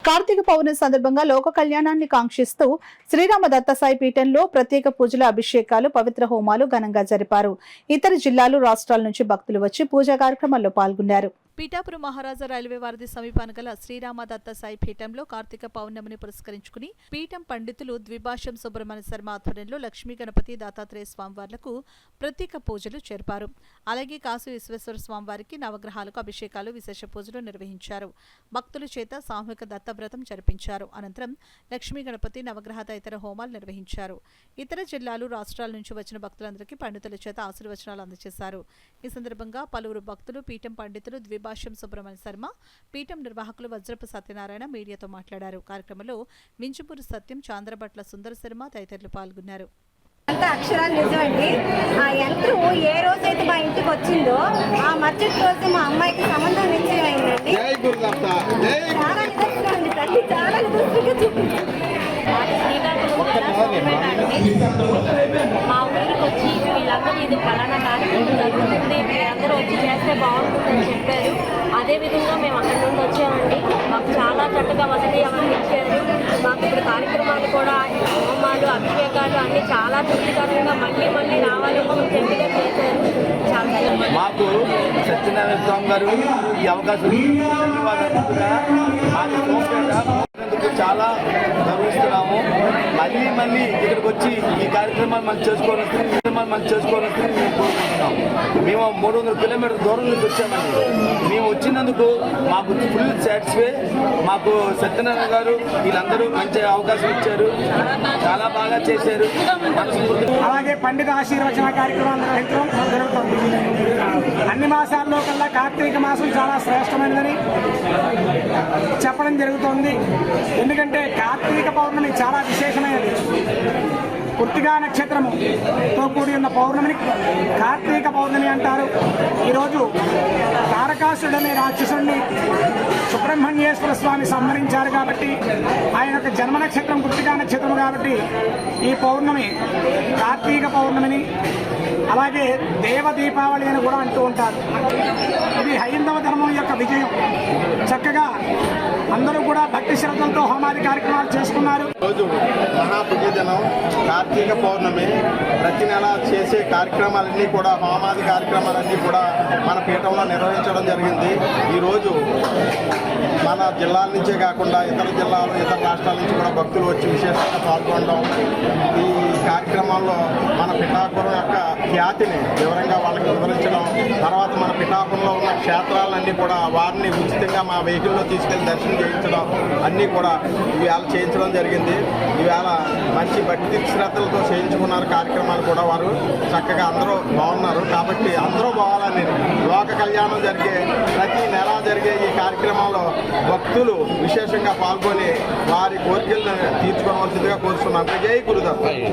కార్తీక పౌర్ణమి సందర్భంగా లోక కళ్యాణాన్ని కాంక్షిస్తూ శ్రీరామ దత్తసాయి పీఠంలో ప్రత్యేక పూజల అభిషేకాలు పవిత్ర హోమాలు ఘనంగా జరిపారు. ఇతర జిల్లాలు రాష్ట్రాల నుంచి భక్తులు వచ్చి పూజా కార్యక్రమాల్లో పాల్గొన్నారు. పీఠాపురం మహారాజా రైల్వే వారధి సమీపాన గల శ్రీరామ దత్తసాయి పీఠంలో కార్తీక పౌర్ణమిని పురస్కరించుకుని పీఠం పండితులు ద్విభాష్యం సుబ్రహ్మణ్య శర్మ ఆధ్వర్యంలో లక్ష్మీ గణపతి దత్తాత్రేయ స్వామివార్లకు ప్రత్యేక పూజలు జరిపారు. అలాగే కాశీ విశ్వేశ్వర స్వామివారికి నవగ్రహాలకు అభిషేకాలు విశేష పూజలు నిర్వహించారు. భక్తుల చేత సామూహిక దత్తవ్రతం జరిపించారు. అనంతరం లక్ష్మీ గణపతి నవగ్రహ తదితర హోమాలు నిర్వహించారు. ఇతర జిల్లాలు రాష్ట్రాల నుంచి వచ్చిన భక్తులందరికీ పండితుల చేత ఆశీర్వచనాలు అందజేశారు. ఈ సందర్భంగా పలువురు భక్తులు పీఠం పండితులు ద్విభాష్యం సుబ్రహ్మణ్య శర్మ, పీఠం నిర్వాహకులు వజ్రపు సత్యనారాయణ మీడియాతో మాట్లాడారు. కార్యక్రమంలో మించుపూరి సత్యం, చాంద్రబట్ల సుందర శర్మ తదితరులు పాల్గొన్నారు. అంత అక్షరాలు నిజమండి. ఆ యంత్రం ఏ రోజైతే మా ఇంటికి వచ్చిందో ఆ మరుసటి రోజు మా అమ్మాయికి సంబంధం నిశ్చయమైందండి. చాలా నిదర్శనం అండి, తల్లి చాలా నిదర్శనంగా చూపించింది. మా ఊరికి వచ్చి వీళ్ళందరూ ఇది ఫలానా కార్యక్రమం జరుగుతుంది, మీరందరూ వచ్చి చేస్తే బాగుంటుందని చెప్పారు. అదేవిధంగా మేము అక్కడి నుండి వచ్చామండి. మాకు చాలా చక్కగా వసతి అవన్నీ ఇచ్చారు. మాకు ఇప్పుడు కార్యక్రమాలు కూడా హోమాలు, అభిషేకాలు అన్నీ చాలా తృప్తికరంగా మళ్ళీ రావాలని చెప్పిగా చేశారు. మాకు సత్యనారాయణ స్వామి గారు ఈ అవకాశం చాలా గర్విస్తున్నాము. మళ్ళీ ఇక్కడికి వచ్చి ఈ కార్యక్రమాలు మనం చేసుకోవాలని మేము కోరుకుంటున్నాము. మేము 300 కిలోమీటర్ల దూరం నుంచి వచ్చామండి. మేము వచ్చినందుకు మాకు ఫుల్ సాటిస్ఫై. మాకు సత్యనారాయణ గారు వీళ్ళందరూ మంచి అవకాశం ఇచ్చారు, చాలా బాగా చేశారు. అలాగే పండిత ఆశీర్వచన కార్యక్రమాలు నిర్వహించడం జరుగుతుంది. అన్ని మాసాల్లో కల్లా కార్తీక మాసం చాలా శ్రేష్టమైనదని చెప్పడం జరుగుతుంది. ఎందుకంటే కార్తీక పౌర్ణమి చాలా విశేషమైనది. కృత్తికా నక్షత్రముతో కూడి ఉన్న పౌర్ణమిని కార్తీక పౌర్ణమి అంటారు. ఈరోజు తారకాసుడనే రాక్షసుడిని సుబ్రహ్మణ్యేశ్వర స్వామి సంహరించారు కాబట్టి ఆయన యొక్క జన్మ నక్షత్రం కృత్తికా నక్షత్రం కాబట్టి ఈ పౌర్ణమి కార్తీక పౌర్ణమిని, అలాగే దేవ దీపావళి అని కూడా అంటూ ఉంటారు. ఇది హైందవ ధర్మం యొక్క విజయం. చక్కగా అందరూ కూడా భక్తి శ్రద్ధలతో హోమాది కార్యక్రమాలు చేసుకున్నారు. రోజు మహాపుణ్యదినం కార్తీక పౌర్ణమి. ప్రతి నెల చేసే కార్యక్రమాలన్నీ కూడా హోమాది కార్యక్రమాలన్నీ కూడా మన పీఠంలో నిర్వహించడం జరిగింది. ఈరోజు మన జిల్లాల నుంచే కాకుండా ఇతర జిల్లాలు, ఇతర రాష్ట్రాల నుంచి కూడా భక్తులు వచ్చి విశేషంగా పాల్గొనడం, ఈ కార్యక్రమాల్లో మన పిఠాపురం యొక్క ఖ్యాతిని వివరంగా వాళ్ళకి వివరించడం, తర్వాత మన పిఠాపురంలో ఉన్న క్షేత్రాలన్నీ కూడా వారిని ఉచితంగా మా వెహికల్లో తీసుకెళ్లి దర్శనం చేయించడం అన్నీ కూడా ఈవేళ చేయించడం జరిగింది. ఈవేళ మంచి భక్తి శ్రద్ధలతో చేయించుకున్నారు. కార్యక్రమాలు కూడా వారు చక్కగా అందరూ బాగున్నారు. కాబట్టి అందరూ బాగాలని లోక కళ్యాణం జరిగే ప్రతి నెల జరిగే ఈ కార్యక్రమంలో భక్తులు విశేషంగా పాల్గొని వారి కోరికలను తీర్చుకోవాల్సిందిగా కోరుతున్నాం. జై గురుదత్త.